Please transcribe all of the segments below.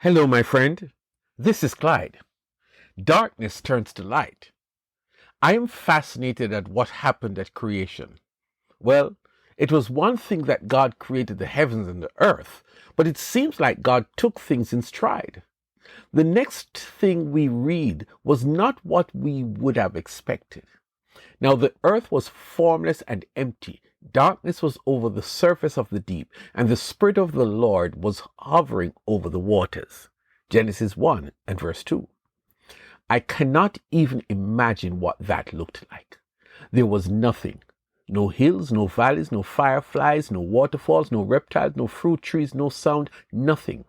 Hello, my friend. This is Clyde. Darkness turns to light. I am fascinated at what happened at creation. Well, it was one thing that God created the heavens and the earth, but it seems like God took things in stride. The next thing we read was not what we would have expected. Now the earth was formless and empty. Darkness was over the surface of the deep, and the Spirit of the Lord was hovering over the waters. Genesis 1 and verse 2. I cannot even imagine what that looked like. There was nothing. No hills, no valleys, no fireflies, no waterfalls, no reptiles, no fruit trees, no sound, nothing.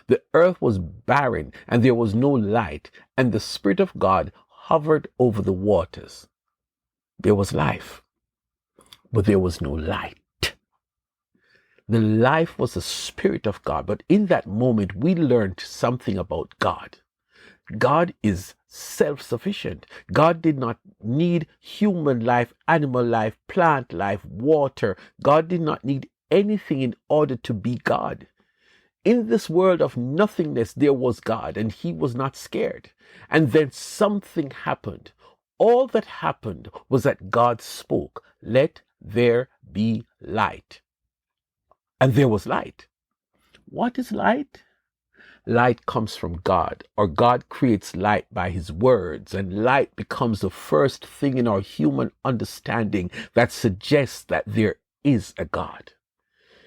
The earth was barren, and there was no light, and the Spirit of God hovered over the waters. There was life, but there was no light. The life was the Spirit of God, but in that moment we learned something about God. God is self-sufficient. God did not need human life, animal life, plant life, water. God did not need anything in order to be God. In this world of nothingness, there was God, and he was not scared. And then something happened. All that happened was that God spoke, "Let there be light." And there was light. What is light? Light comes from God, or God creates light by his words, and light becomes the first thing in our human understanding that suggests that there is a God.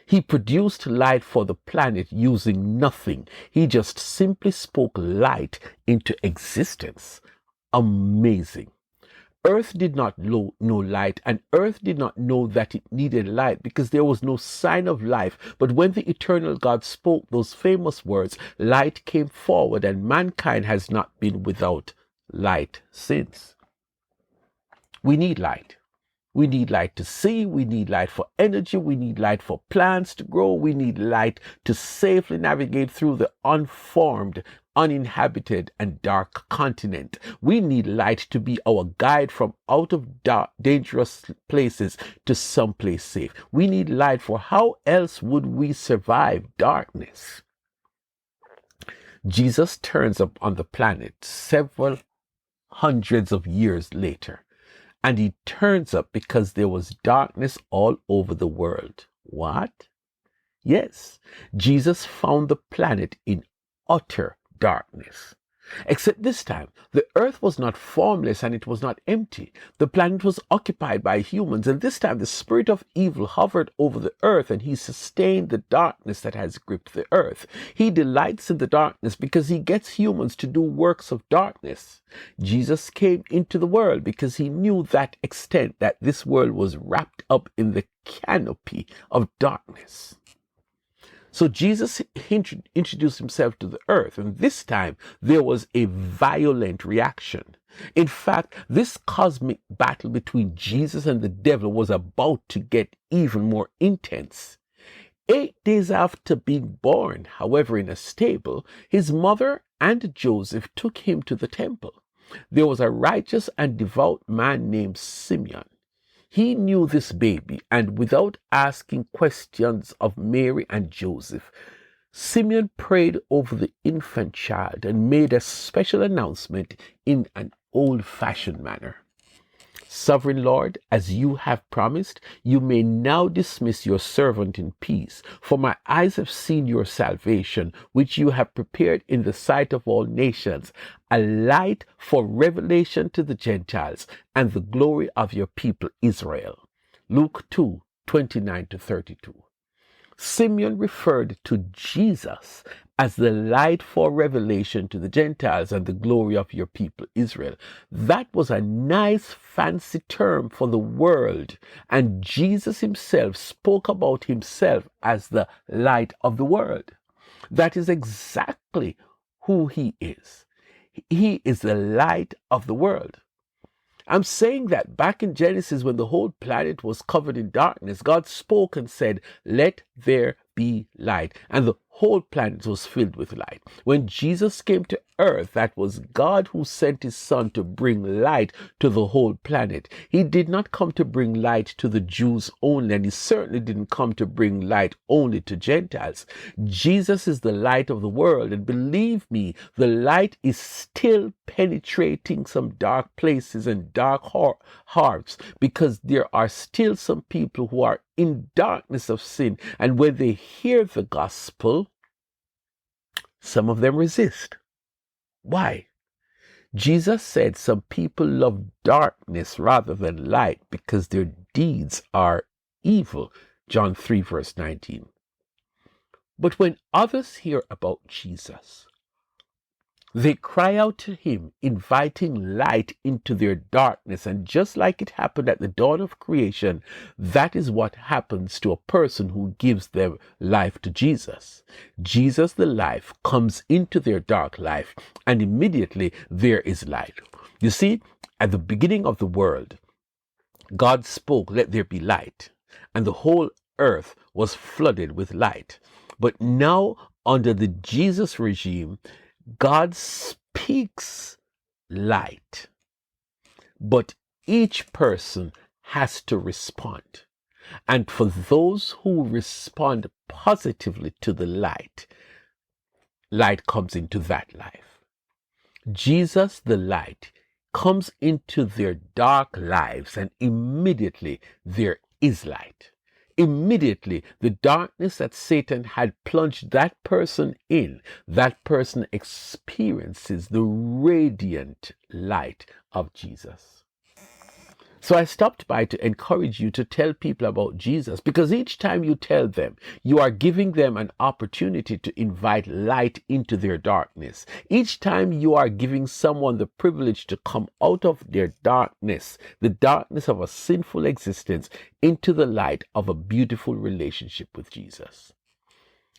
He produced light for the planet using nothing. He just simply spoke light into existence. Amazing. Earth did not know light, and earth did not know that it needed light because there was no sign of life. But when the eternal God spoke those famous words, light came forward, and mankind has not been without light since. We need light. We need light to see, we need light for energy, we need light for plants to grow, we need light to safely navigate through the unformed, uninhabited, and dark continent. We need light to be our guide from out of dangerous places to someplace safe. We need light, for how else would we survive darkness? Jesus turns up on the planet several hundreds of years later. And he turns up because there was darkness all over the world. What? Yes, Jesus found the planet in utter darkness. Except this time, the earth was not formless and it was not empty. The planet was occupied by humans, and this time the spirit of evil hovered over the earth, and he sustained the darkness that has gripped the earth. He delights in the darkness because he gets humans to do works of darkness. Jesus came into the world because he knew that extent that this world was wrapped up in the canopy of darkness. So Jesus introduced himself to the earth, and this time there was a violent reaction. In fact, this cosmic battle between Jesus and the devil was about to get even more intense. 8 days after being born, however, in a stable, his mother and Joseph took him to the temple. There was a righteous and devout man named Simeon. He knew this baby, and without asking questions of Mary and Joseph, Simeon prayed over the infant child and made a special announcement in an old-fashioned manner. "Sovereign Lord, as you have promised, you may now dismiss your servant in peace, for my eyes have seen your salvation, which you have prepared in the sight of all nations, a light for revelation to the Gentiles, and the glory of your people Israel." Luke 2:29-32. Simeon referred to Jesus as the light for revelation to the Gentiles and the glory of your people Israel. That was a nice fancy term for the world, and Jesus himself spoke about himself as the light of the world. That is exactly who he is. He is the light of the world. I'm saying that back in Genesis, when the whole planet was covered in darkness, God spoke and said, "Let there be light." And the whole planet was filled with light. When Jesus came to earth, that was God who sent his son to bring light to the whole planet. He did not come to bring light to the Jews only, and he certainly didn't come to bring light only to Gentiles. Jesus is the light of the world, and believe me, the light is still penetrating some dark places and dark hearts, because there are still some people who are in darkness of sin, and when they hear the gospel, some of them resist. Why? Jesus said some people love darkness rather than light because their deeds are evil. John 3 verse 19. But when others hear about Jesus, they cry out to him, inviting light into their darkness. And just like it happened at the dawn of creation, that is what happens to a person who gives their life to Jesus. Jesus, the life, comes into their dark life, and immediately there is light. You see, at the beginning of the world, God spoke, "Let there be light," and the whole earth was flooded with light. But now, under the Jesus regime, God speaks light, but each person has to respond. And for those who respond positively to the light, light comes into that life. Jesus, the light, comes into their dark lives, and immediately there is light. Immediately, the darkness that Satan had plunged that person in, that person experiences the radiant light of Jesus. So I stopped by to encourage you to tell people about Jesus, because each time you tell them, you are giving them an opportunity to invite light into their darkness. Each time you are giving someone the privilege to come out of their darkness, the darkness of a sinful existence, into the light of a beautiful relationship with Jesus.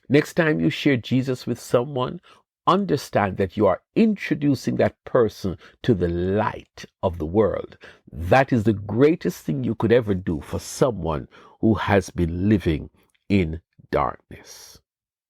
Next time you share Jesus with someone, understand that you are introducing that person to the light of the world. That is the greatest thing you could ever do for someone who has been living in darkness.